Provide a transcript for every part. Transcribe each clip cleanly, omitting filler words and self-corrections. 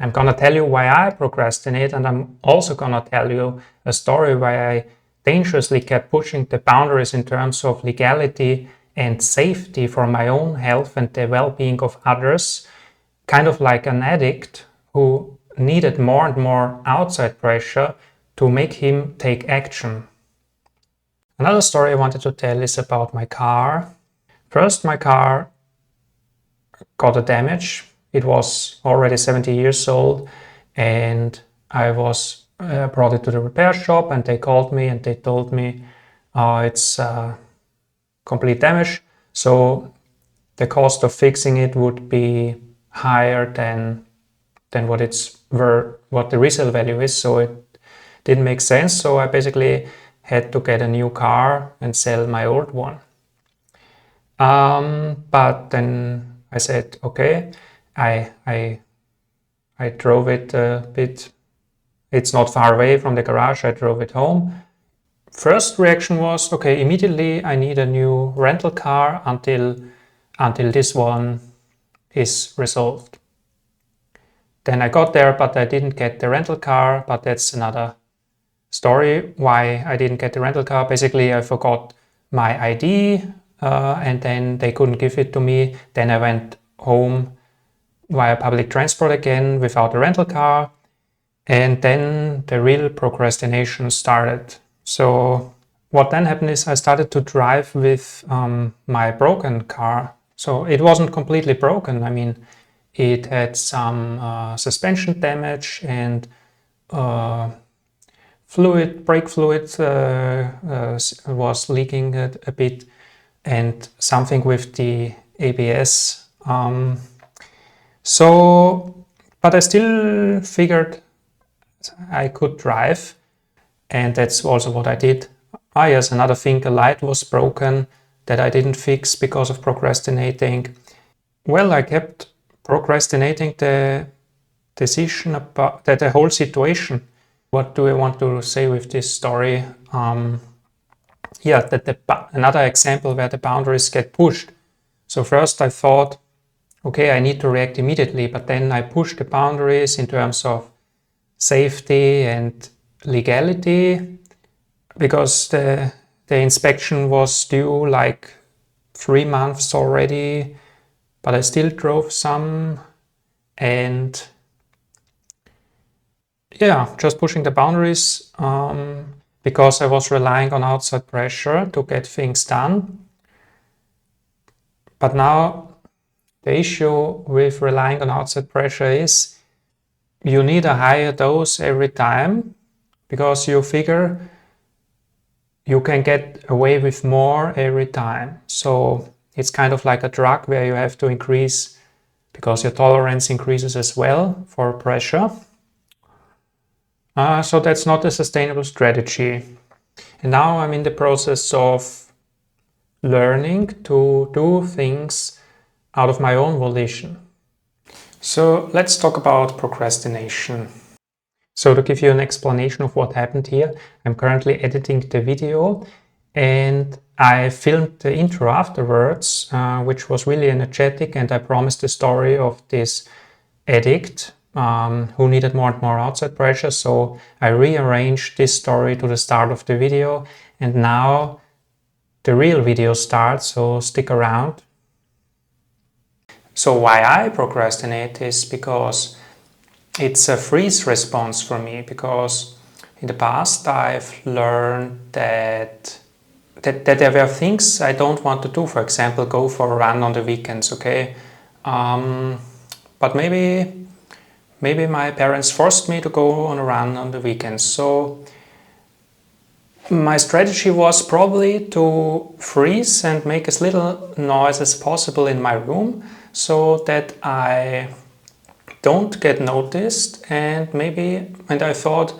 I'm gonna tell you why I procrastinate, and I'm also gonna tell you a story why I dangerously kept pushing the boundaries in terms of legality and safety for my own health and the well-being of others, kind of like an addict who needed more and more outside pressure to make him take action. Another story I wanted to tell is about my car. First, my car got a damage. It was already 70 years old, and I was brought it to the repair shop, and they called me and they told me it's complete damage, so the cost of fixing it would be higher than what the resale value is. So it didn't make sense. So I basically had to get a new car and sell my old one. But then I said, okay, I drove it a bit. It's not far away from the garage. I drove it home. First reaction was, okay, immediately I need a new rental car until this one is resolved. Then I got there, but I didn't get the rental car, but that's another story why I didn't get the rental car. Basically, I forgot my ID and then they couldn't give it to me. Then I went home via public transport again without a rental car. And then the real procrastination started. So what then happened is I started to drive with my broken car. So it wasn't completely broken. I mean, it had some suspension damage and brake fluid was leaking a bit, and something with the ABS. But I still figured I could drive, and that's also what I did. Yes, another thing, a light was broken that I didn't fix because of procrastinating. Well, I kept procrastinating the decision about the whole situation. What do I want to say with this story? Another example where the boundaries get pushed. So first I thought, okay, I need to react immediately, but then I pushed the boundaries in terms of safety and legality because the inspection was due like 3 months already, but I still drove some, and just pushing the boundaries because I was relying on outside pressure to get things done. But now the issue with relying on outside pressure is you need a higher dose every time because you figure you can get away with more every time. So it's kind of like a drug where you have to increase because your tolerance increases as well for pressure. So that's not a sustainable strategy. And now I'm in the process of learning to do things out of my own volition. So let's talk about procrastination. So to give you an explanation of what happened here, I'm currently editing the video and I filmed the intro afterwards, which was really energetic, and I promised the story of this addict who needed more and more outside pressure. So I rearranged this story to the start of the video, and now the real video starts, so stick around. So why I procrastinate is because it's a freeze response for me, because in the past I've learned that there were things I don't want to do. For example, go for a run on the weekends, okay? But maybe my parents forced me to go on a run on the weekends. So my strategy was probably to freeze and make as little noise as possible in my room so that I don't get noticed. And I thought,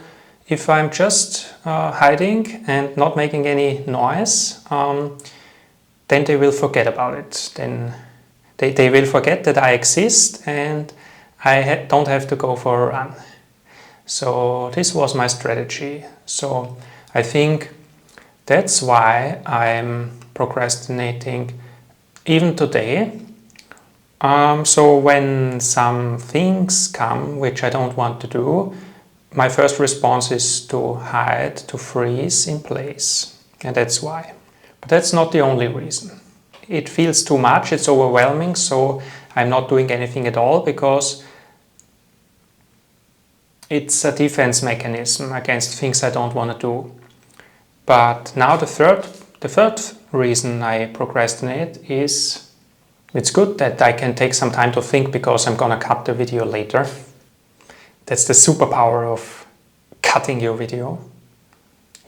if I'm just hiding and not making any noise, then they will forget about it. Then they will forget that I exist and I don't have to go for a run. So this was my strategy. So I think that's why I'm procrastinating even today. So when some things come which I don't want to do, my first response is to hide, to freeze in place. And that's why. But that's not the only reason. It feels too much, it's overwhelming, so I'm not doing anything at all because it's a defense mechanism against things I don't want to do. But now the third reason I procrastinate is it's good that I can take some time to think because I'm gonna cut the video later. That's the superpower of cutting your video.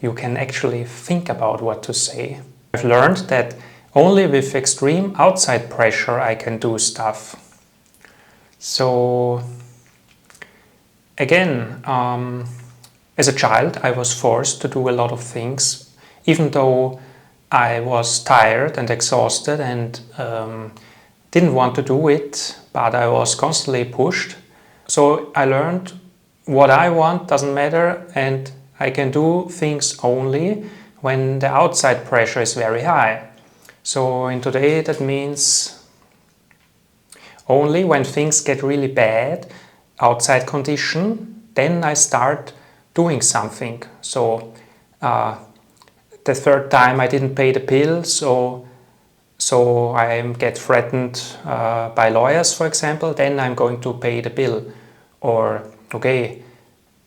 You can actually think about what to say. I've learned that only with extreme outside pressure I can do stuff. So again, as a child I was forced to do a lot of things, even though I was tired and exhausted and didn't want to do it, but I was constantly pushed. So I learned what I want doesn't matter, and I can do things only when the outside pressure is very high. So in today that means only when things get really bad, outside condition, then I start doing something. So the third time I didn't pay the bill, so I get threatened by lawyers, for example, then I'm going to pay the bill. Or, okay,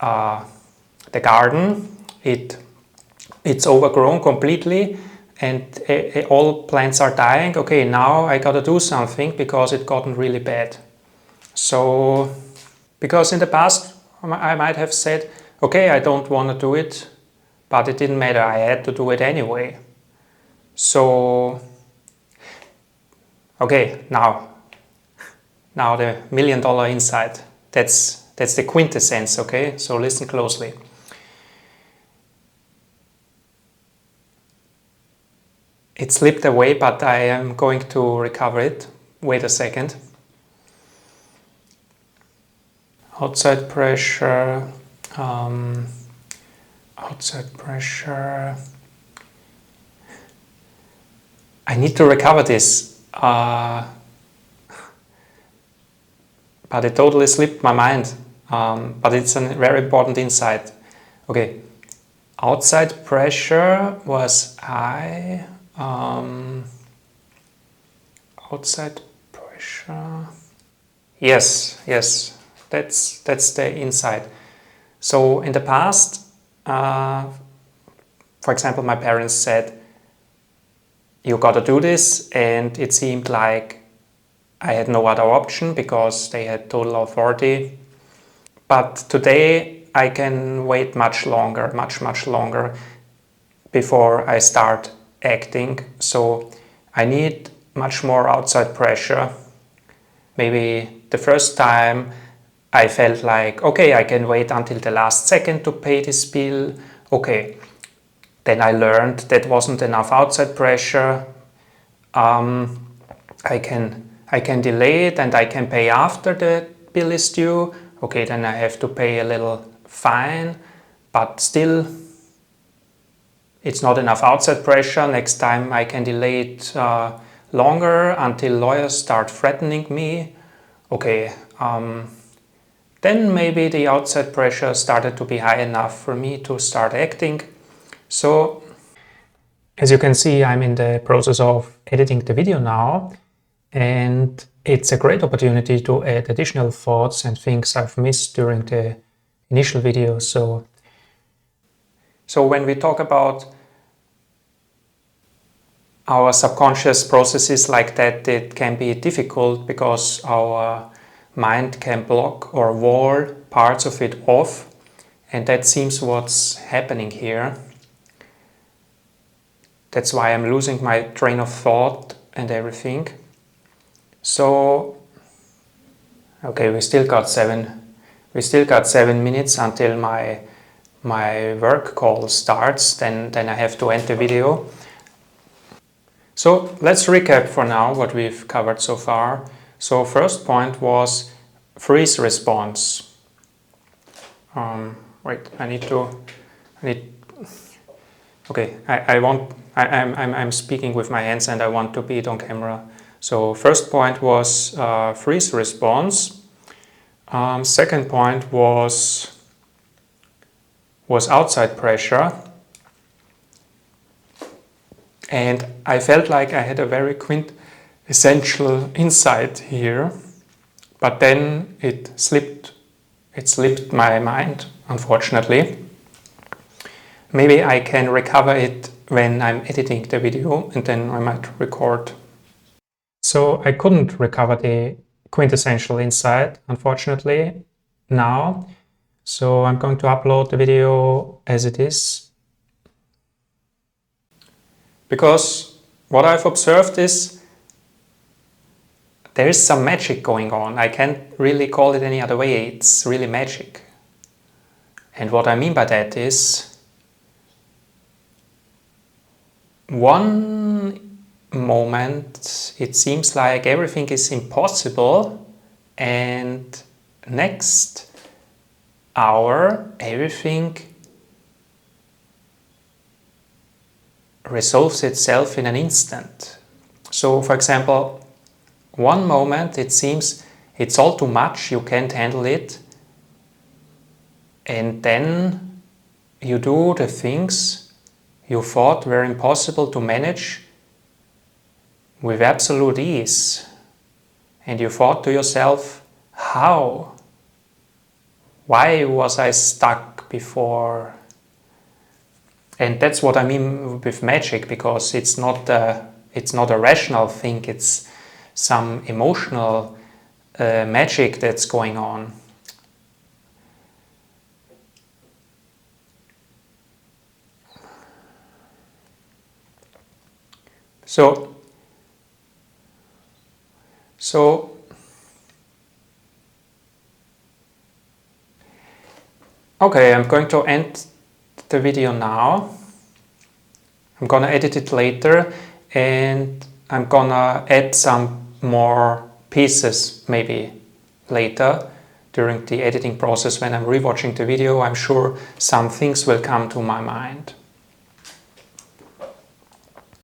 the garden, it's overgrown completely and all plants are dying. Okay, now I gotta do something because it gotten really bad. So, because in the past I might have said, okay, I don't want to do it, but it didn't matter, I had to do it anyway. So, okay, now the $1 million insight. That's the quintessence, okay? So listen closely. It slipped away, but I am going to recover it. Wait a second. Outside pressure. Outside pressure. I need to recover this. But it totally slipped my mind. But it's a very important insight. Okay, outside pressure was high. Outside pressure. Yes, that's the insight. So in the past, for example, my parents said, "You gotta do this," and it seemed like I had no other option because they had total authority. But today I can wait much longer before I start acting. So I need much more outside pressure. Maybe the first time I felt like, okay, I can wait until the last second to pay this bill. Okay, then I learned that wasn't enough outside pressure. I can delay it and I can pay after the bill is due. Okay, then I have to pay a little fine, but still it's not enough outside pressure. Next time I can delay it longer until lawyers start threatening me. Okay, then maybe the outside pressure started to be high enough for me to start acting. So, as you can see, I'm in the process of editing the video now. And it's a great opportunity to add additional thoughts and things I've missed during the initial video. So when we talk about our subconscious processes like that, it can be difficult because our mind can block or wall parts of it off. And that seems what's happening here. That's why I'm losing my train of thought and everything. So, okay, we still got 7 minutes until my work call starts. Then I have to end the video. So let's recap for now what we've covered so far. So first point was freeze response. Wait, okay, I'm speaking with my hands and I want to be it on camera. So first point was freeze response. Second point was outside pressure. And I felt like I had a very quintessential insight here, but then it slipped my mind, unfortunately. Maybe I can recover it when I'm editing the video, and then I might record. So I couldn't recover the quintessential insight, unfortunately, now. So I'm going to upload the video as it is. Because what I've observed is there is some magic going on. I can't really call it any other way. It's really magic. And what I mean by that is one moment it seems like everything is impossible, and next hour everything resolves itself in an instant. So for example, one moment it seems it's all too much, you can't handle it, and then you do the things you thought were impossible to manage with absolute ease. And you thought to yourself, how? Why was I stuck before? And that's what I mean with magic, because it's not a rational thing, it's some emotional magic that's going on. So okay, I'm going to end the video now. I'm gonna edit it later, and I'm gonna add some more pieces maybe later during the editing process. When I'm rewatching the video, I'm sure some things will come to my mind.